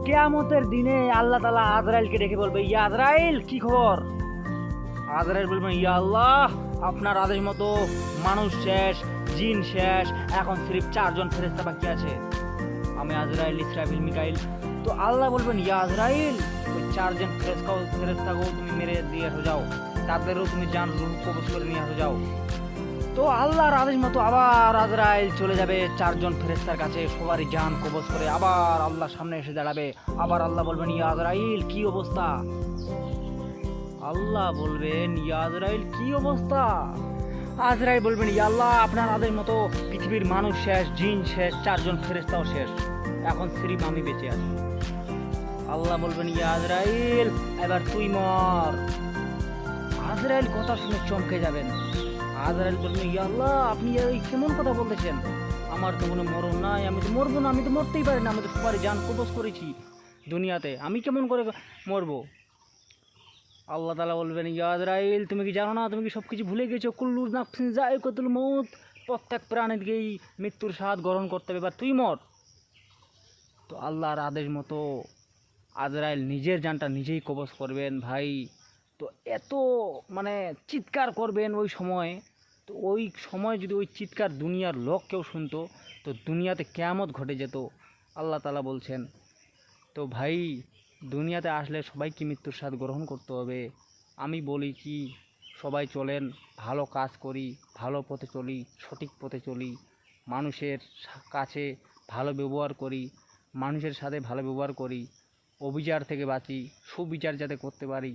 কিয়ামতের দিনে আল্লাহ তাআলা আজরাইলকে ডেকে বলবে, ইয়া আজরাইল কি খবর? আজরাইল বলবেন, ইয়া আল্লাহ, আপনার আদেশ মতো মানুষ শেষ, জিন শেষ, এখন সিরিফ 4 জন ফেরেশতা বাকি আছে, আমি আজরাইল, ইসরাফিল, মিকাইল। তো আল্লাহ বলবেন, ইয়া আজরাইল, ওই 4 জন ফেরেশতাকেও তুমি মেরে দিয়ে আসো যাও, তাদেরও তুমি জান রূহ কবজ করে নিয়ে আসো যাও। তো আল্লাহর আদেশ মতো আবার আজরাইল চলে যাবে 4 জন ফেরেশতার কাছে, সবারই জান কবজ করে আবার আল্লাহর সামনে এসে দাঁড়াবে। আবার আল্লাহ বলবেন, ইয়া আজরাইল কি অবস্থা? আল্লাহ বলবেন, ইয়া আজরাইল কি অবস্থা? আজরাইল বলবেন, ইয়া আল্লাহ, আপনার আদেশ মতো পৃথিবীর মানুষ শেষ, জিন শেষ, 4 জন ফেরেশতাও শেষ, এখন সিরিফ আমি বেঁচে আছি। আল্লাহ বলবেন, ইয়া আজরাইল, এবার তুই মর। আজরাইল কথা শুনে চমকে যাবেন। আজরাইল বলবেন, ইয়া আল্লাহ, আপনি এই কেমন কথা বলতেছেন? আমার তো কোনো মরণ নাই, আমি তো মরবো না, আমি তো মরতেই পারি না, আমি তো সবারই জান কবজ করেছি দুনিয়াতে, আমি কেমন করে মরবো? আল্লাহ তাআলা বলবেন, ইয়া আজরাইল, তুমি কি জানো না, তুমি কি সব কিছু ভুলে গেছো? কুল্লু নাফসিন যায়কাতুল মউত, প্রত্যেক প্রাণীকেই মৃত্যুর স্বাদ গ্রহণ করতে হবে, এবার তুই মর। তো আল্লাহর আদেশ মতো আজরাইল নিজের জানটা নিজেই কবজ করবেন ভাই। তো এত মানে চিৎকার করবেন ওই সময়। তো ওই সময় যদি ওই চিৎকার দুনিয়ার লোক কেউ শুনতো, তো দুনিয়াতে কিয়ামত ঘটে যেত। আল্লাহ তাআলা বলছেন, তো ভাই, দুনিয়াতে আসলে সবাইকে মৃত্যুর স্বাদ গ্রহণ করতে হবে। আমি বলি কি, সবাই চলেন, ভালো কাজ করি, ভালো পথে চলি, সঠিক পথে চলি, মানুষের কাছে ভালো ব্যবহার করি, মানুষের সাথে ভালো ব্যবহার করি, অবিচার থেকে বাঁচি, সুবিচার যাতে করতে পারি।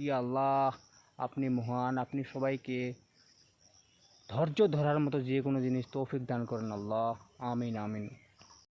ইয়া আল্লাহ, আপনি মহান, আপনি সবাইকে ধৈর্য ধরার মতো যে কোনো জিনিস তৌফিক দান করেন আল্লাহ। আমিন আমিন।